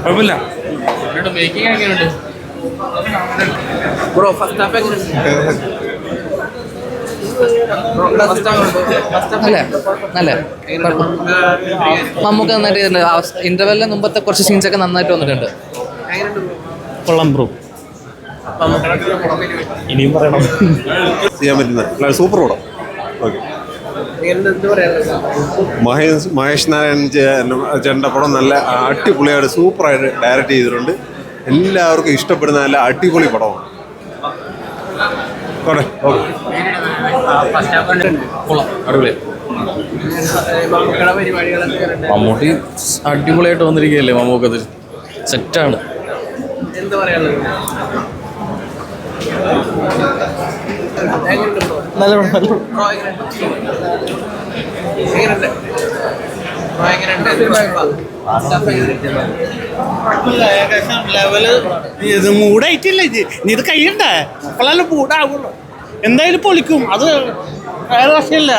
കുഴപ്പമില്ല. Bro first half എങ്ങനെയുണ്ട്? നല്ല നല്ല നമുക്ക് നന്നായിട്ട് ഇന്റർവെല്ലിന് മുമ്പത്തെ കുറച്ച് സീൻസൊക്കെ നന്നായിട്ട് വന്നിട്ടുണ്ട്. കൊള്ളാം ബ്രോ. ഇനിയും പറയണം. ചെയ്യാൻ പറ്റുന്ന സൂപ്പർ പടം. ഓക്കെ. മഹേഷ് നാരായണൻ ചേട്ടൻ്റെ പടം നല്ല അടിപൊളിയായിട്ട് സൂപ്പറായിട്ട് ഡയറക്റ്റ് ചെയ്തിട്ടുണ്ട്. എല്ലാവർക്കും ഇഷ്ടപ്പെടുന്ന നല്ല അടിപൊളി പടമാണ്. മമ്മൂട്ടി അടിപൊളിയായിട്ട് വന്നിരിക്കുകയല്ലേ. മമ്മൂക്കത് സെറ്റാണ്. എന്താ പറയാനുള്ളത്? ഇത് മൂടായിട്ടില്ല. ഇത് കഴിയണ്ടേ അപ്പോഴല്ലേ മൂടാവുള്ളൂ. എന്തായാലും പൊളിക്കും. അത് വേറെ വശമില്ല.